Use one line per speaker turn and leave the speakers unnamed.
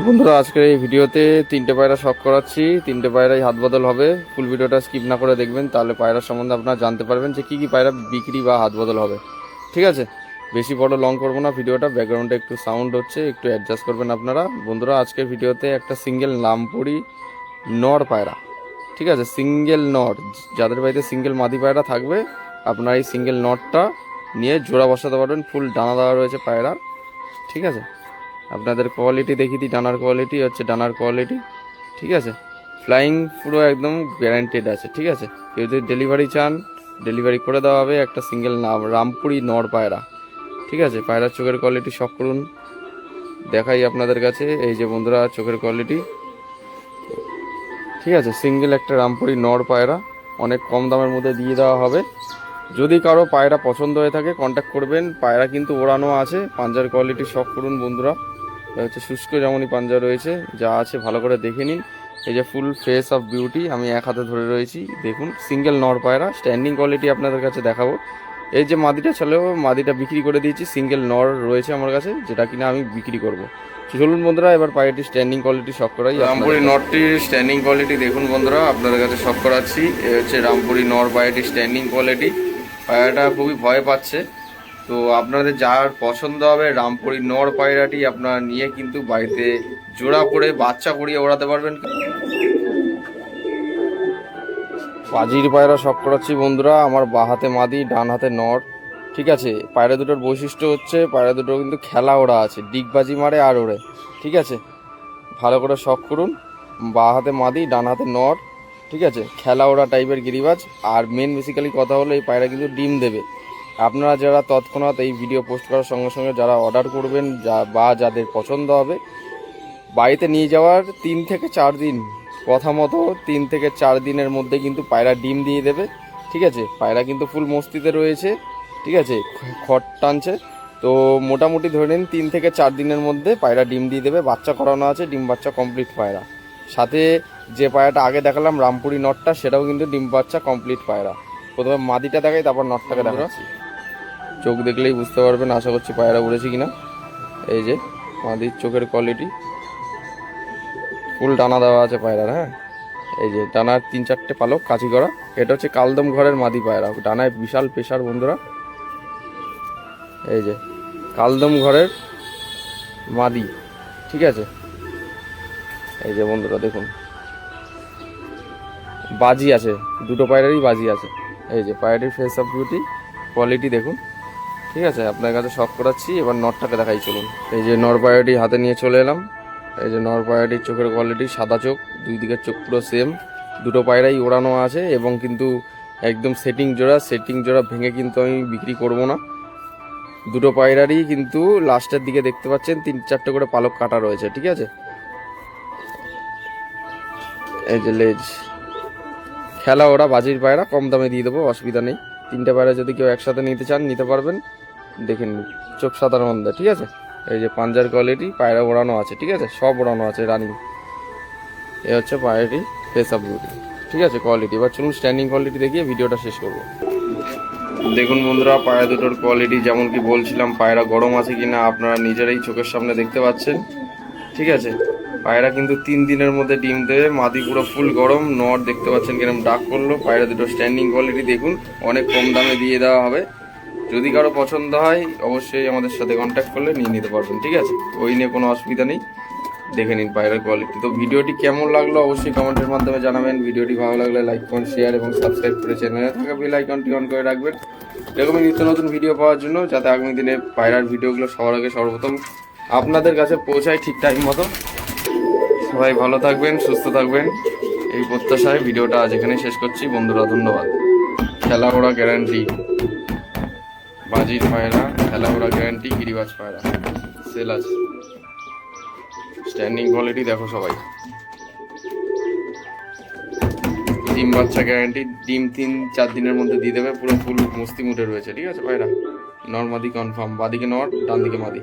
বন্ধুরা আজকের এই ভিডিওতে তিনটে পায়রা শখ করাচ্ছি। তিনটে পায়রাই হাত বদল হবে। ফুল ভিডিওটা স্কিপ না করে দেখবেন, তাহলে পায়রার সম্বন্ধে আপনারা জানতে পারবেন যে কী পায়রা বিক্রি বা হাত বদল হবে। ঠিক আছে, বেশি বড় লং করবো না ভিডিওটা। ব্যাকগ্রাউন্ডে একটু সাউন্ড হচ্ছে, একটু অ্যাডজাস্ট করবেন আপনারা। বন্ধুরা আজকের ভিডিওতে একটা সিঙ্গেল নামপুরি নর পায়রা, ঠিক আছে, সিঙ্গেল নর, যাদের বাড়িতে সিঙ্গেল মাদি পায়রা থাকবে আপনারা এই সিঙ্গেল নটটা নিয়ে জোড়া বসাতে পারবেন। ফুল ডানা দেওয়া রয়েছে পায়রার, ঠিক আছে। আপনাদের কোয়ালিটি দেখিয়ে দিই। ডানার কোয়ালিটি হচ্ছে ডানার কোয়ালিটি, ঠিক আছে। ফ্লাইং পুরো একদম গ্যারান্টেড আছে, ঠিক আছে। কেউ যদি ডেলিভারি চান ডেলিভারি করে দেওয়া হবে। একটা সিঙ্গেল নাম রামপুরি নর পায়রা, ঠিক আছে। পায়রার চোখের কোয়ালিটি শখ করুন, দেখাই আপনাদের কাছে। এই যে বন্ধুরা চোখের কোয়ালিটি, ঠিক আছে। সিঙ্গেল একটা রামপুরি নর পায়রা, অনেক কম দামের মধ্যে দিয়ে দেওয়া হবে। যদি কারো পায়রা পছন্দ হয়ে থাকে কন্ট্যাক্ট করবেন। পায়রা কিন্তু ওড়ানো আছে। পাঞ্জার কোয়ালিটি শখ করুন বন্ধুরা। হচ্ছে শুষ্ক যেমনই পাঞ্জা রয়েছে, যা আছে ভালো করে দেখে নিন। এই যে ফুল ফেস অফ বিউটি, আমি এক হাতে ধরে রয়েছি, দেখুন। সিঙ্গেল নর পায়রা, স্ট্যান্ডিং কোয়ালিটি আপনাদের কাছে দেখাবো। এই যে মাদিটা ছিল, মাদিটা বিক্রি করে দিয়েছি। সিঙ্গেল নর রয়েছে আমার কাছে, যেটা কিনা আমি বিক্রি করব। চলুন বন্ধুরা এবার পায়রাটি স্ট্যান্ডিং কোয়ালিটি শখ করাই। রামপুরি নরটির স্ট্যান্ডিং কোয়ালিটি দেখুন বন্ধুরা, আপনাদের কাছে শখ করাচ্ছি। এ হচ্ছে রামপুরি নর পায়রাটির স্ট্যান্ডিং কোয়ালিটি। পায়রাটা খুবই ভয় পাচ্ছে। তো আপনাদের যার পছন্দ হবে রামপুরি নর পায়রাটি আপনারা নিয়ে কিন্তু বাড়িতে জোড়া করে বাচ্চা করিয়ে ওড়াতে পারবেন। বাজির পায়রা শখ করাচ্ছি বন্ধুরা। আমার বা হাতে মাদি, ডান হাতে নর, ঠিক আছে। পায়রা দুটোর বৈশিষ্ট্য হচ্ছে পায়রা দুটো কিন্তু খেলা ওড়া আছে, ডিগবাজি মারে আর ওড়ে, ঠিক আছে। ভালো করে শখ করুন। বা হাতে মাদি, ডান হাতে নর, ঠিক আছে। খেলা ওড়া টাইপের গিরিবাজ। আর মেন বেসিক্যালি কথা হলো এই পায়রা কিন্তু ডিম দেবে। আপনারা যারা তৎক্ষণাৎ এই ভিডিও পোস্ট করার সঙ্গে সঙ্গে যারা অর্ডার করবেন, বা যাদের পছন্দ হবে, বাড়িতে নিয়ে যাওয়ার 3 থেকে 4 দিন, কথা মতো 3 থেকে 4 দিনের মধ্যে কিন্তু পায়রা ডিম দিয়ে দেবে, ঠিক আছে। পায়রা কিন্তু ফুল মস্তিতে রয়েছে, ঠিক আছে, খড় টানছে। তো মোটামুটি ধরে নিন 3 থেকে 4 দিনের মধ্যে পায়রা ডিম দিয়ে দেবে। বাচ্চা করানো আছে, ডিম বাচ্চা কমপ্লিট পায়রা। সাথে যে পায়রাটা আগে দেখালাম রামপুরি নটটা, সেটাও কিন্তু ডিম বাচ্চা কমপ্লিট পায়রা। প্রথমে মাদিটা দেখাই, তারপর নটটাকে দেখাচ্ছি। চোখ দেখলেই বুঝতে পারবেন, আশা করছি পায়রা উড়েছে কিনা। এই যে মাদির চোখের কোয়ালিটি, ফুল ডানা দেওয়া আছে পায়রার, হ্যাঁ। এই যে ডানার 3-4টে পালক কাঁচি করা। এটা হচ্ছে কালদম ঘরের মাদি পায়রা, ডানায় বিশাল পেশার বন্ধুরা। এই যে কালদম ঘরের মাদি, ঠিক আছে। এই যে বন্ধুরা দেখুন, বাজি আছে, দুটো পায়রারই বাজি আছে। এই যে পায়রাটির ফেস অফ বিউটি কোয়ালিটি দেখুন, ঠিক আছে। আপনার কাছে শখ করাচ্ছি। এবার নরটাকে দেখাই চলুন। এই যে নর পায়রাটি হাতে নিয়ে চলে এলাম। এই যে নর পায়রাটির চোখের কোয়ালিটি সাদা চোখ, দুই দিকের চোখ পুরো সেম। দুটো পায়রাই ওড়ানো আছে এবং কিন্তু একদম সেটিং জোড়া ভেঙে কিন্তু আমি বিক্রি করব না। দুটো পায়রারই কিন্তু লাস্টের দিকে দেখতে পাচ্ছেন 3-4টে করে পালক কাটা রয়েছে, ঠিক আছে। এই যে লেজ, খেলা ওরা বাজির পায়রা, কম দামে দিয়ে দেবো, অসুবিধা নেই। 3টে পায়রা যদি কেউ একসাথে নিতে চান নিতে পারবেন। দেখেন চোখ সাদার মধ্যে, ঠিক আছে। এই যে পাঞ্জার কোয়ালিটি, পায়রা ওড়ানো আছে, ঠিক আছে, সব ওড়ানো আছে রানিং। এ হচ্ছে পায়রাটি ফেস অফ বিউটি, ঠিক আছে, কোয়ালিটি। এবার চলুন স্ট্যান্ডিং কোয়ালিটি দেখিয়ে ভিডিওটা শেষ করব। দেখুন বন্ধুরা পায়রা দুটোর কোয়ালিটি, যেমন কি বলছিলাম, পায়রা গরম আছে কিনা আপনারা নিজেরাই চোখের সামনে দেখতে পাচ্ছেন, ঠিক আছে। পায়রা কিন্তু 3 দিনের মধ্যে ডিম দেবে। মাদি পুরো ফুল গরম, নর দেখতে পাচ্ছেন কিরকম ডাক করলো। পায়রা দুটো স্ট্যান্ডিং কোয়ালিটি দেখুন, অনেক কম দামে দিয়ে দেওয়া হবে। যদি কারো পছন্দ হয় অবশ্যই আমাদের সাথে কন্ট্যাক্ট করলে নিয়ে নিতে পারবেন, ঠিক আছে। ওই নিয়ে কোনো অসুবিধা নেই। দেখে নিন পায়রার কোয়ালিটি। তো ভিডিওটি কেমন লাগলো অবশ্যই কমেন্টের মাধ্যমে জানাবেন। ভিডিওটি ভালো লাগলে লাইক কমেন্ট শেয়ার এবং সাবস্ক্রাইব করে চ্যানেলে থাকা বেল আইকনটি অন করে রাখবেন, এরকমই নিত্য নতুন ভিডিও পাওয়ার জন্য, যাতে আগামী দিনে পায়রার ভিডিওগুলো সবার আগে সর্বপ্রথম আপনাদের কাছে পৌঁছায় ঠিক টাইম মতো। সবাই ভালো থাকবেন, সুস্থ থাকবেন, এই প্রত্যাশায় ভিডিওটা আজ এখানে শেষ করছি বন্ধুরা। ধন্যবাদ। খেলা ওড়া গ্যারান্টি বাজির পায়রা, খেলা ওড়া গ্যারান্টি গিরিবাজ পায়রা সেল আছে। স্ট্যান্ডিং কোয়ালিটি দেখো সবাই। ডিম বাচ্চা গ্যারান্টি, ডিম 3-4 দিনের মধ্যে দিয়ে দেবে। পুরো ফুল মস্তি মুটে রয়েছে, ঠিক আছে পায়রা। নর মাদি কনফার্ম, বাদিকে নর, ডান দিকে মাদি।